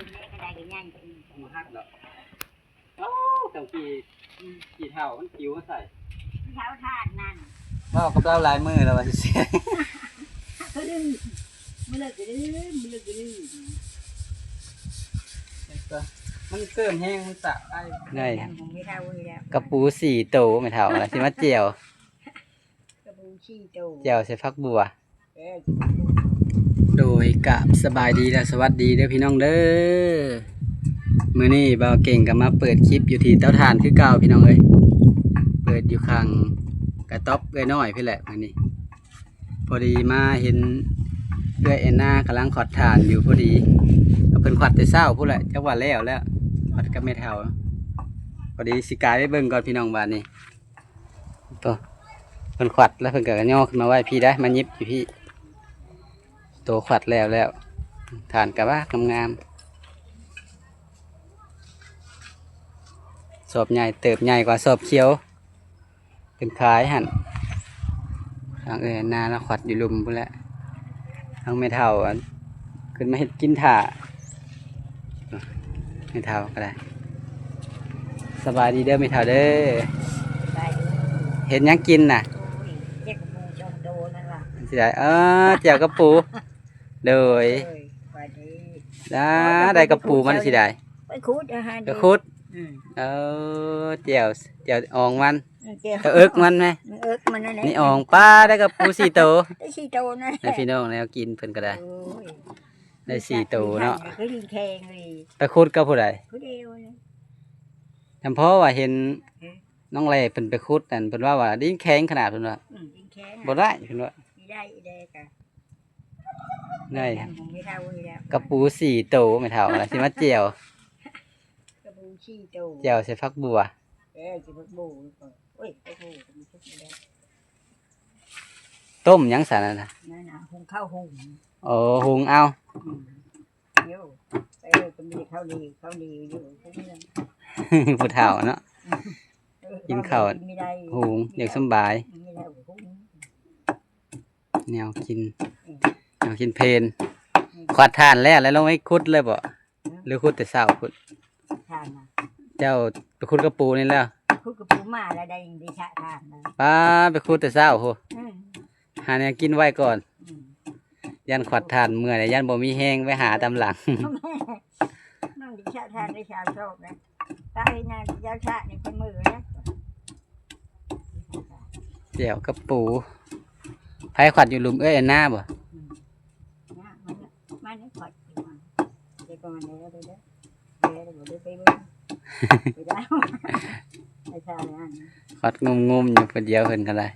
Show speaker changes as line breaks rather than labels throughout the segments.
มันหักดอกโอ้เจ้ากี่เท่ามันคิ้วมาใส่
เท้าทาดนั่น
ว่ากับเราหลายมือแล้วว่าสิเสีย
ก็ดื้อมือเลิกก็ดื้อมือเลิกก็ดื้อ
มันเกิมแห้งมันสะไอ้ได้
ไม่เท่าแล้ว
กระปู4 โตไม่เท่าอะไรสิมาเจียว
กระปู4 โต
เจียวใส่ฟักบัวโดยกับสบายดีและสวัสดีเด้อพี่น้องเด้อมื้อนี้บ่าวเก่งก็มาเปิดคลิปอยู่ที่เตาถ่านคือเก่าพี่น้องเอ้ยเปิดอยู่ข้างกระต๊อบเอ้ยน้อยพี่แหละมื้อนี้พอดีมาเห็นเอื้อยแอนนากำลังขอดถ่านอยู่พอดีก็เพิ่นขวัดแต่เช้าพุ่นแหละจักว่าแล้วขวัดกับแม่เฒ่าพอดีสิกายไปเบิ่งก่อนพี่น้องบ้านนี้ตัวเพิ่นขวัดแล้วเพิ่นก็ย่อขึ้นมาไว้พี่ได้มายิบอยู่พี่โตขวัดแล้วถ่านกะว่างามๆสอบใหญ่เติบใหญ่กว่าสอบเขียวเป็นขายหั่นทางนาแล้วขวัดอยู่ลุมพุ่นแหละทางไม่เท่าขึ้นมาเฮ็ดกินถ่าไม่เท่าก็ได้สบายดีเด้อไม่เท่าเด้อเห็นยังกินน่ะ
เจ็บปูจมโดนนั่นล่ะ
สิได้เจียวกระปูโดยได้กระปูมันสิได้
ไปขุดอาหาร
ไปขุดเจียวอ่องมันเอิกมันไหม
เอิกมันนั่นแหละ
นี่อ่องป้าได้กระปู4 โต
ได้4 โตนะ
ได้พี่น้องแล้วกินเพิ่นก็ได้ได้4 โตเนาะ
คือดินแข็งเลย
ไปขุดกับผู้ใด
ขุดเอวเลย
จำเพราะว่าเห็นน้องแร่เพิ่นไปขุดนั่นเพิ่นว่าดินแข็งขนาดเพิ่นว่า
ดินแข็ง
บ่ได้เพิ่นว่า
ได้กะ
ได้
ไม่เท่าแล้ว
กระปู4 โตไม่เท่าอะไรสิมาเจียว
กระปู4 โต
เจียวใส่ฟักบัว
สิฟักบัวโอ้ยฟักบัวมีทุกอย่าง
ต้มยังสารน่ะ
หุงข้าวหุง
หุงเอา
เดี๋ยวไปก็มีข้าวดีอยู่พวกนี้
ผู้เฒ่าเนาะกินข้าวหุงอยากสบายแนวกินเพลนขวัดทานแล้วเราไม่คุดเลยบ่หรือคุดแต่เช้าคุดเจ้าไปคุดกระปูนี่แล้ว
คุดกระปูมาแล้วได้ดิชะทาน
ป้าไปคุดแต่เช้าโหหาเนี่ยกินไว้ก่อนยันขวัดทานเมื่อไหร่ยันบ่มีแห้งไปหาตำหลัง
นั่งดิชะทานได้ชาวโชคนะตาเห็นงานยาชะนี่เป็นมือนะ
เดี๋ยวกระปูไผขวัดอยู่หลุมเอ้ยหน้าบ่
มันขวัดเดี๋ยวก่อนเดี๋ยวไปไปเบิ่งไปได้ไอ้ชาเนี่ย
ขวัดงมอยู่คนเดียวเพิ่นก็ได้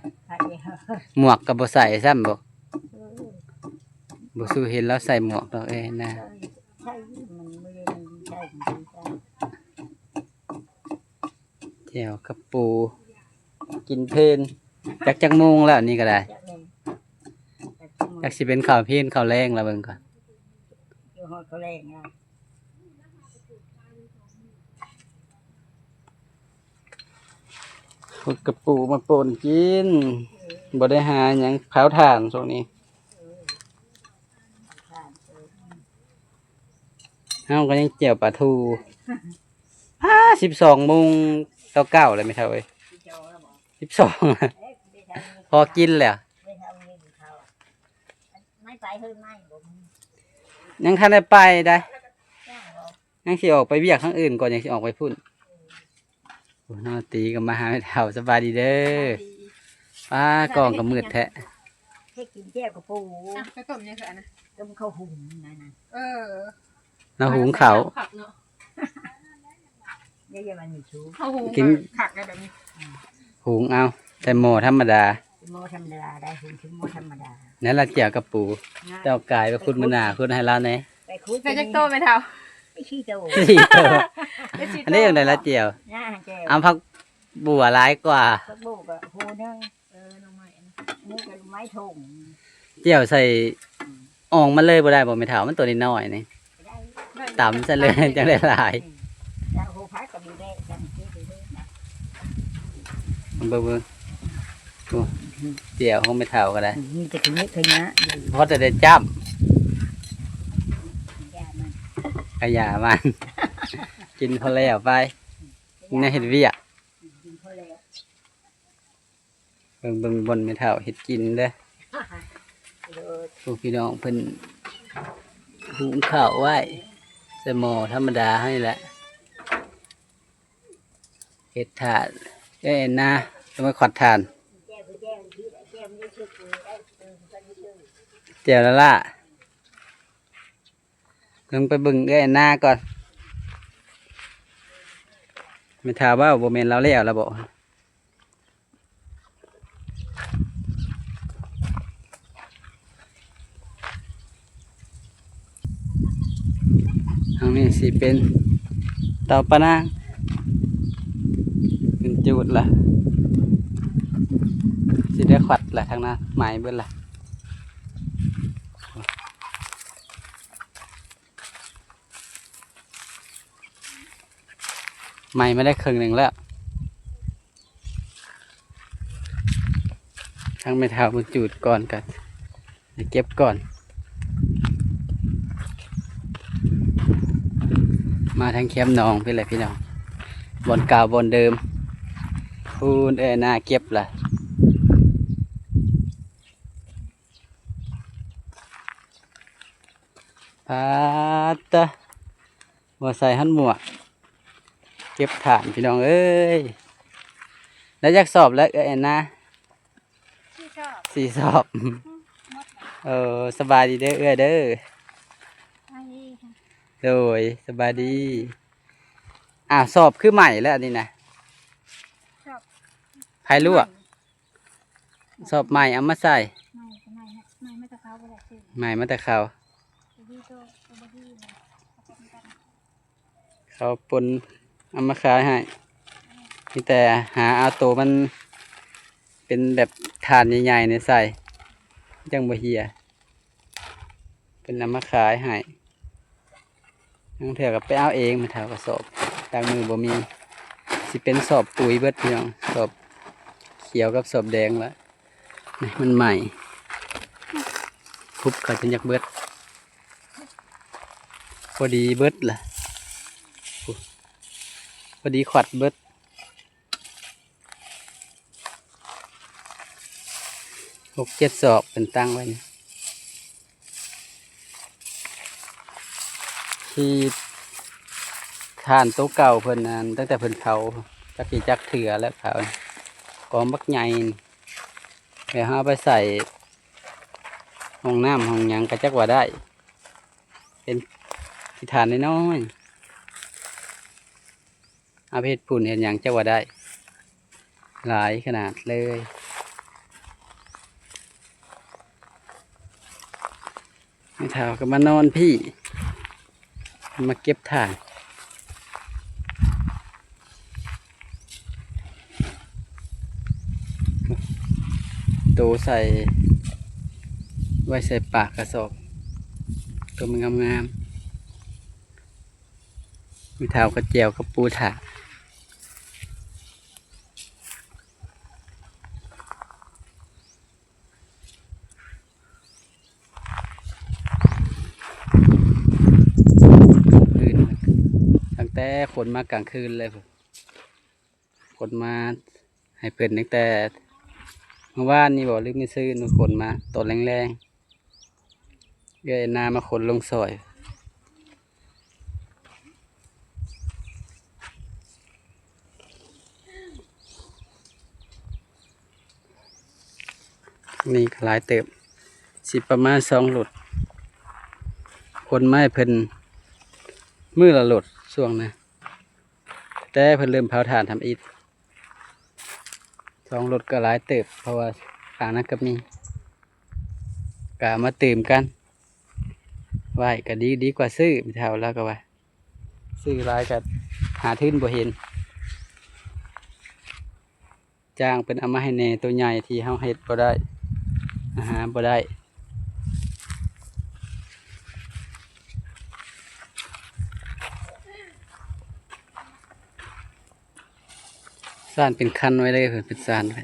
หมวกก็บ่ใส่ซ้ำบ่บ่สู้เห็นแล้วใส่หมวกดอกนะ
ใช่มันไม่ได้ใช่
เจียวกระปูกินเพลนจักโมงแล้วนี่ก็ได้จักสิเป็นข้าวเพลนข้าวแรงแล้วเบิ่งก่อน
ข้าวแรงนะ
ขุดกระปูมาป่นกินบ่ได้หาหยังเผาถ่านช่วงนี้เฮาก็ยังเจียวปลาทู12:09เลยไม่เท่าเอ้ย12พอกินแล้วยังทันได้ไปได้ยังสิออกไปเวียกข้างอื่นก่อนยังสิออกไปพุ่นโอ้น้าตีกับมาหาไม่เท่าสบายดีเด้อป้ากองกับมืดแท้
ให้กินแจ่วกับปู
ไปต้มยังไงนะ
ต้มข้าวหุงนั่น
น้าหุงเขา
เยอะๆมันมีชู
กินผักอะไรแบบนี้
หุงเอาแต่หม้อธรรมดา
หม้อธรรมดาได้หุงถึงหม้อธรรมดา
นั่นละเจียวกับปูเจ้ากายไปคุดมะนาวคุดให้เราเนี่ย
ไปจักโตไม่เท่า
ไม่ชี้โต
อันนี้อย่างไรละเจียวเอาผักบัวร้ายกว่า
ผักบัวกับหูนึงน้องไม้นี่เป็นไม้ทง
เจียวใส่อ่องมันเลยบ่ได้บ่ไม่เท่ามันตัวนิดหน่อยนี่ต่ำซะเลยจังได้หลายเบิ่งเจียวคงไม่เท่าก็ได้
มีแต่ขนี้
เพราะจะได้จ้ำ ขยะมัน กินพอแล้วไปในเห็ดเวียก
กินพอแล้ว
เบิ่งบนไม่เท่าเห็ดกินเด้อ
เลิศ
พวกพี่น้องเพิ่นหุงข้าวไว้ใส่หม้อธรรมดาให้แหละเห็ดถาดเอ้ยนะต้องมาขอดทาน
แก้วคือแก้วที่แก้วไม่ได้ชื่อกูได้กันไม่ชื่อ
เจียวละล่ะลงไปเบิ่งเอ้ยหน้าก่อนไม่ถามว่าบ่แม่นเราแล้วละบ่ทางนี้สิเป็นเตาปะนางเป็นจุดล่ะสิได้ขวัดล่ะทางนั้นหมายเบิ่นล่ะไหม้ไม่ได้ครึ่งหนึ่งแล้วทั้งไม่เท่ามันจูดก่อนกันเก็บก่อน มาทางแคมป์หนองไปเลยพี่น้องบนเก่าบนเดิมพูนหน้าเก็บล่ะพาตะมาใส่หันหมวกเก็บฐานพี่น้องเอ้ยแล้วอยากสอบแล้วนะ
ที่ชอบ
สี่สอบสบายดีเด้อเด้อ
ไอ้ค่ะ
โดยสบายดีสอบคือใหม่แล้วอันนี่นะ
ชอบ
ไผ่ลวกสอบใหม่เอามาใส่
ไม่จะเขาไปแหละสิ
ใหม่มาแต่เขา
ดีโตบดีเลย
เขาปนเอามาขายให้มีแต่หาเอาตัวมันเป็นแบบฐานใหญ่ๆเนี่ยใส่จังบ่เฮียเป็นเอามาขายให้ทั้งเถื่อกับไปเอาเองมาเท่ากระสอบต่างมือบ่มีสิเป็นสอบปุ๋ยเบิดพี่น้องสอบเขียวกับสอบแดงละนี่มันใหม่ทุบเขาจนอยากเบิดพอดีเบิดล่ะพอดีขวัดเบิด6-7 สอบเป็นตั้งไว้นี่ที่ทานโต๊ะเก่าเพิ่นนั้นตั้งแต่เพิ่นเขาจักกี่จักเถื่อแล้วเขากองบักใหญ่นี่เดี๋ยวเอาไปใส่ห้องน้ำห้องหยังก็จักว่าได้เป็นที่ทานน้อยๆเอาไปเฮ็ดปุ่นเห็นหยังจักว่าได้ หลายขนาดเลยไม่เท่าก็มานอนพี่มาเก็บถ่านโตใส่ไว้ใส่ปากกระสอบตัวมันงามๆมีเท้ากระเจียวกระปูถาคืนตั้งแต่ขนมากลางคืนเลยขนมาให้เปิดตั้งแต่เมื่อวานนี่บอกลืมไม่ซื้อหนูขนมาตอนแรงๆเกยนามาขนลงซอยนี่ก็หลายเติบสิประมาณ2 หลดคนไม้เพิ่นมือละหลดช่วงนะแต่เพิ่นเริ่มเผาถ่านทำอิฐ2 หลดก็หลายเติบเพราะว่าข้างนั้นก็มีกะมาตื่มกันไหวก็ดีกว่าซื้อไม่เท่าแล้วก็ว่าซื้อหลายก็หาทื่นบ่เห็นจ้างเป็นเอามาให้แน่ตัวใหญ่ที่เฮาเฮ็ดบ่ได้อาหารบ่ได้สานเป็นคันไว้เลยเพิ่นเป็นสานไว้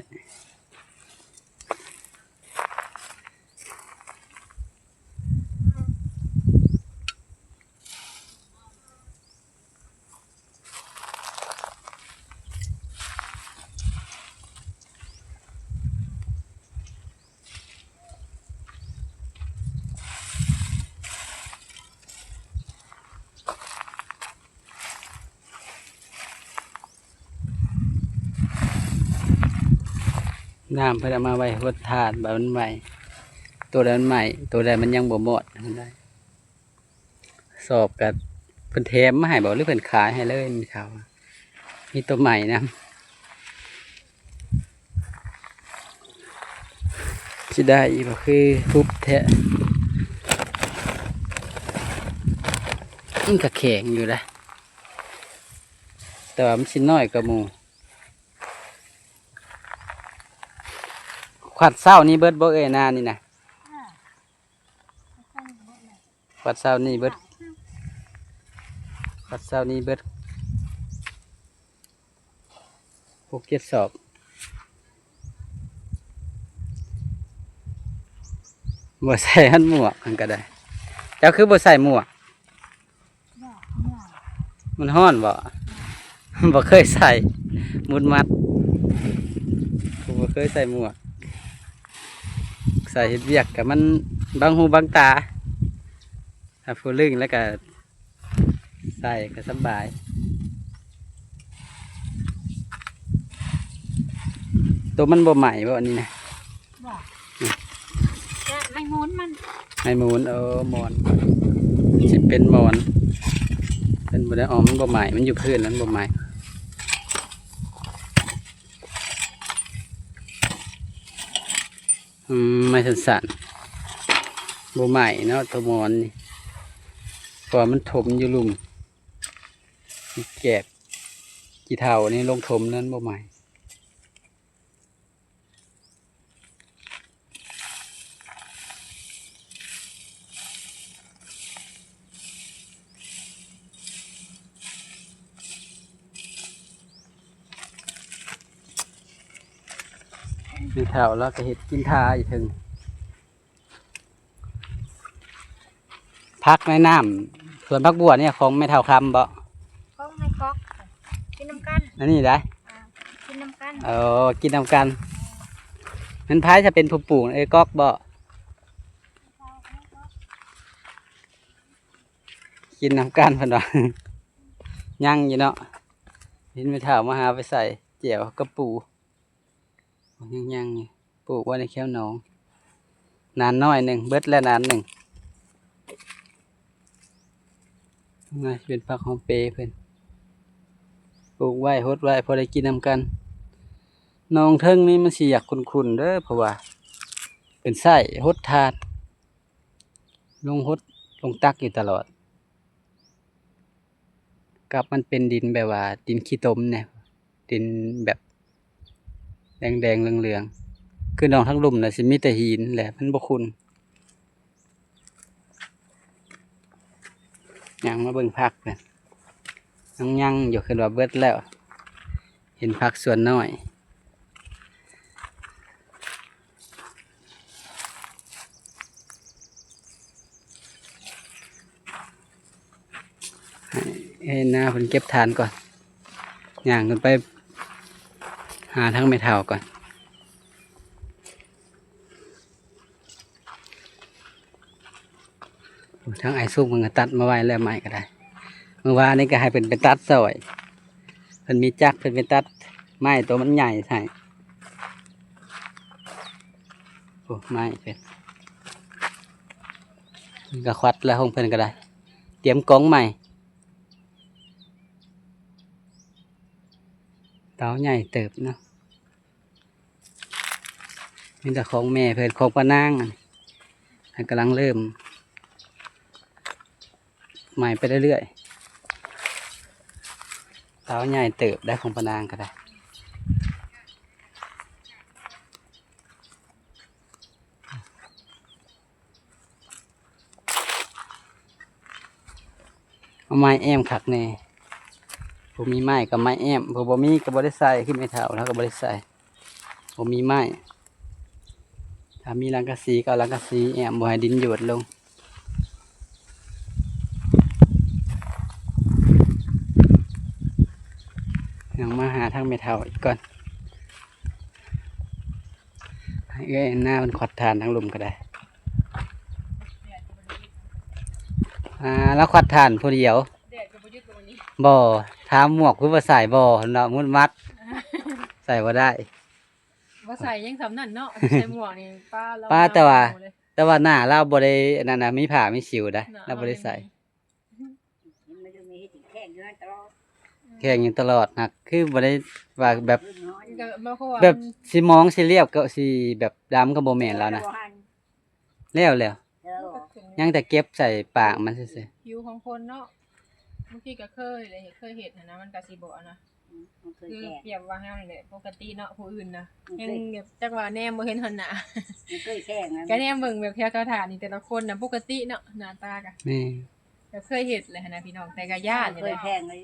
น้ำเพิ่นเอามาไว้รดถาดแบบมันใหม่ตัวใดมันใหม่ตัวใดมันยังบ่หมดได้สอบกับเพิ่นแถมมาให้บ่หรือเพิ่นขายให้เลยมีข่าวว่ามีตัวใหม่นะสิได้อีกบ่คือทุบแท้มันก็แข็งอยู่นะแต่ว่ามันชิ้นน้อยกว่าหมูขวัดเศร้านี่เบิดบ่เอ่ยนานี่นะขวัดเศร้านี่เบิดขวัดเศร้านี่เบิด6-7 สอบบ่ใส่หันหมวกมันก็ได้เจ้าคือบ่ใส่หมวกมันฮ้อนบ่ บ่เคยใส่มุดมัดผมบ่เคยใส่หมวกใส่เฮ็ดเวียกกับมันบางหูบางตาถ้าผู้ลึงแล้วก็ใส่ก็สบายตัวมันบ่ใหม่บ่อันนี้นะ
บอกจะไม่งนมัน
ไอ้หมูนหมอนสิเป็นหมอนเป็นบ่ได้มันบ่ใหม่มันอยู่พื้นนั้นบ่ใหม่ไม่สั่นๆบ่ใหม่เนาะตัวหมอนนี่เพราะมันถมอยู่ลุ่มแกบกี่เท่านี่ลงถมนั้นบ่ใหม่กี่เท่าแล้วก็เห็ดกินทาอีกถึงพักในน้ำส่วนพักบัวเนี่ยของไม่เท่าคำบ่
ก้องให้ก๊อกกินน้ำกัน
อันนี้ได้
กินน้ำกัน
กินนำกันมันพายจะเป็นผู้ปลูกก๊อกบ่กินนำกันเพิ่นว่า ยังอยู่เนาะเห็นไม่เท่ามาหาไปใส่เจียวกระปูยังอยู่ปลูกไว้ในแคมหนองนานน้อยหนึ่งเบิดแล้วนานหนึ่งน่าจะเป็นผักหอมเปรย์เพิ่นปลูกไว้ฮดไว้พอได้กินนำกันหนองเทิงนี่มันสิอยากขุ่นๆเด้อเพราะว่าเป็นไส้ฮดถาดลงฮดลงตักอยู่ตลอดกับมันเป็นดินแบบว่าดินขี้ตมเนี่ยดินแบบแดงๆเหลืองๆคือหนองทั้งลุ่มน่ะสิมีแต่หินแหละมันบ่ขุ่นยังมาเบิ่งผักกันยังอยู่ขึ้นว่าเบิดแล้วเห็นผักส่วนน้อยให้หน้าเพิ่นเก็บทานก่อนย่างกันไปหาทั้งไม่เท่าก่อนทั้งไอ้ซุกมันก็ตัดมาไว้แล้วใหม่ก็ได้เมื่อวานนี้ก็ให้เป็นไปตัดซอยเพิ่นมีจักรเพิ่นไปตัดไม้ตัวมันใหญ่ใช่โอ้ไม้เพิ่นมันก็ควัดแล้วของเพิ่นก็ได้เตรียมกองใหม่เตาใหญ่เติบเนาะนี่แต่ของแม่เพิ่นของป้านางอันกำลังเริ่มใหม่ไปเรื่อยๆเตาใหญ่เติบได้ของป้านางก็ได้เอาไม้แอมขักแน่ผมมีไม้กับไม้แอมผมบ่มีก็บ่ได้ใส่ขึ้นไม่เท่าแล้วก็บ่ได้ใส่ผมมีไม้ถ้ามีรังกะสีก็เอารังกะสีแอมบ่ให้ดินหยดลงยังมาหาทางไม่เท่าอีกก่อนให้หน้ามันขอดทานทั้งลุมก็ได้แล้วขอดทานผู้เดียวบ่ถามหมวกคือว่าใส่บ่เนาะมุดมัด ใส่ว่าได้
ว่าใส่ยังสำนั่นเนาะใส่หมวกนี่ป้าเรา
ป้าแต่ว่า
เอเลย
แต่ว่าหน้าเราบ่ได้อันนั้นน่ะมีผ้ามีสิวได้เราบ่ได้ใส่
ไม่ได้มีให้ติดแข้งเยอะตลอด
แข่งอยู่ตลอดหักคือบ่ได้ว่าแบบ
น้อย
ก็บ่คือว่า
แบบสิมองสิเรียบก็สิแบบดำก็บ่แม่นแล้วนะแล้ว
เออ
ยังแต่เก็บใส่ปากมันซื่อ
ผิวของคนเนาะบางทีก็เคยเลยเคยเห็นนะมันก็สิบ่นะ
มันเคย
คือ
แก่
เปรียบว่าเฮานี่แหละปกติเนาะผู้อื่นนะ
มัน
ยัง
เคย
แบบจักว่าแนมบ่เห็นหั่นน่ะ
มันเคยแข้งนะ
ก็แนมเบิ่งแบบแถวเตาถ่านนี่แต่ละคนน่ะปกติเนาะหน้าตาก็
ๆนี่
แบบเคยเห็นเลยหั่นน่ะพี่น้องแต่ก็ย่านนี่
เค
แห
ย
ละ
แข้งเลย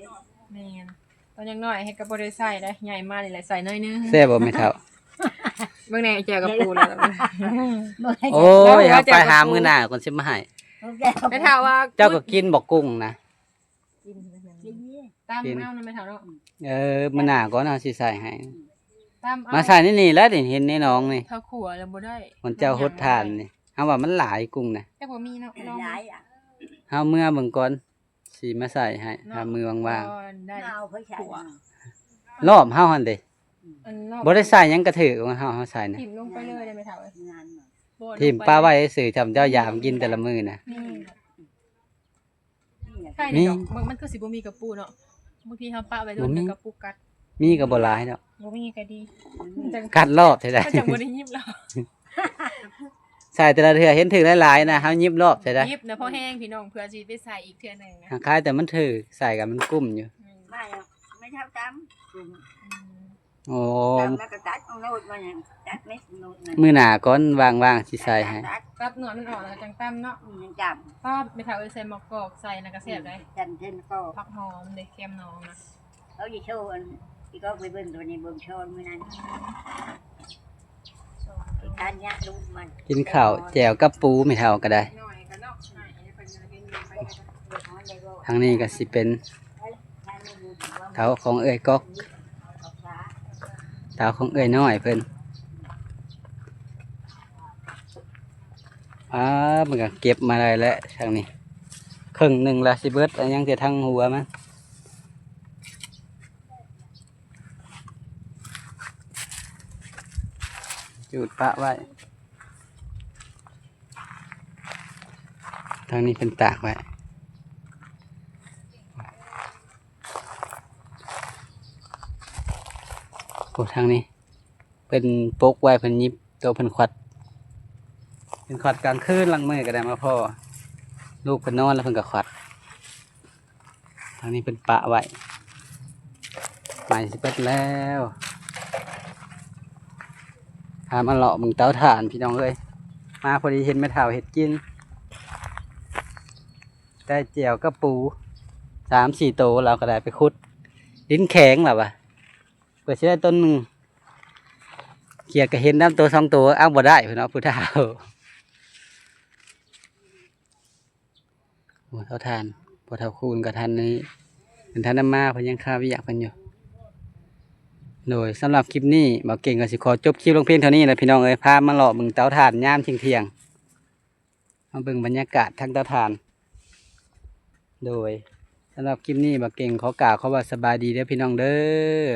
แม่นตอนยังน้อยให้ก็บ่ได้ใส่ได้ใหญ่มานี่แหละใส่น้อยนึง
แซ่บบ่แม่เฒ่า
เบิ่งแน่แจวกับปูแล้ว
โอ้ยเอาไปหามื้อหน้าก่อนสิมาให้
ไม่เท่าว่า
เจ้าก็กินบ่กุ้งนะ
ตามเอานะไม่เท่าเนาะ
มื้อหน้าก่อนเอาสิใส่ให้
ตามเอา
มาใส่นี่แล้วนี่เห็นในน้องนี่
เท่าขัวแล้วบ่ได้
มันเจ้าหดทานนี่เฮาว่ามันหลายกุ้งนะ
แต่บ่มีเนาะลอง
หลายอ่ะ
เฮาเมื่อเบิ่งก่อนสิมาใส่ให้ถ้ามือว่าง
ได้
เอาเพื่อใช้
ๆรอบเฮาหั่นเด้
อันนอก
บ่ได้ใส่หยังกระถือของเฮาใส่นะ
ถิ่มลงไปเลยได้ไหมเท่าเอ้ย
งานหน่อย
บ่ลงไป
ทิ่มป้าไว้ซื่อจำเจ้ายามกินแต่ละมื้อนะ
นี่
นี่
ใช่
นี่
ดอกมันคือสิบ่มีกระปูเนาะบางทีเฮาปะไว้โดนกระปูกัด
มีก็บ่หลายดอก
บ่มีก็ดีมันจัง
กัดรอบเท่าใด
มันจังบ่ได้ยิบแล้ว
ใส่แต่ละเทื่อเห็นถึงหลายๆนะเฮายิบรอบใช่ได้
ยิบนะพอแห้งพี่น้องเพื่อสิไปใส่อีกเทื่อหนึงนะ
หาคล้ายแต่มันถือใส่กันมันกุ้มอยู่
ไม่ไม่เท่าจ
โอ้
ำจำแล้วก็ตัดเอาโน้ตมาอย่างตัดไม่โน้ตนั่น
มื้อหน้าก่อนว่างๆสิใส่ให้
ตัด
ตัดหนวดมันออกแล้วก็จังตั้มเนาะ
ยังจ
ป้าไม่เท่าเอ้ยใส่มะกอกใส่นะก็แซ่บได้
ำจำเช่นก็
ผักหอมเด็กเค็มน้องนะ
เขาจะโชว์อันที่ก็ไปเบิ่งตัวนี้เบิ่งโชว์มื้อนั้นทานยาลูกมัน
กินข้าวแจ่วกับปูไม่เท่าก็ได้
หน่อยก็เนาะหน่อยให้เพิ่นจะเห็นไปก็
ทางนี้ก็สิเป็นเท้าของเอ้ยก๊อกเท้าของเอ้ยน้อยเพิ่นมันก็เก็บมาได้แล้วทางนี้ครึ่งหนึงละสิเบิดอันยังแต่ทางหัวมันจุดปะไว้ ทางนี้เป็นตากไว้โอ้ทางนี้เป็นปกไว้เป็นยิบตัวเป็นขวัด เป็นขวัดกลางคืนหลังมือก็ได้มาพ่อลูกเป็นนอนแล้วเพิ่นก็ขวัด ทางนี้เป็นปะไว้ใหม่สิเปิดแล้วหามาเลาะมึงเตาถ่านพี่น้องเอ้ยมาพอดีเห็นแม่เฒ่าเห็ดกิน ได้เจียวกับปู3-4โตวเราก็ได้ไปขุดดินแข็งหรอวะเปิดใช้ได้ต้นหนึ่งเกี่ยก็เห็นน้ำตัว2ตัวเอาบ่ได้พี่น้องผู้เฒ่าโอ้เท่าทานพอเท่าคูณกับทันนี้เป็นทันน้ำมาเพิ่นยังข้าวิอยากเพิ่นอยู่โดยสำหรับคลิปนี้บ่าวเก่งก็สิขอจบคลิปลงเพียงเท่านี้แหละพี่น้องเอ้ยพามาเลาะเบิ่งเตาถ่านยามเที่ยงๆมาเบิ่งบรรยากาศทางเตาถ่าน โดยสำหรับคลิปนี้บ่าวเก่งขอกล่าวคำว่าสบายดีเด้อพี่น้องเด้อ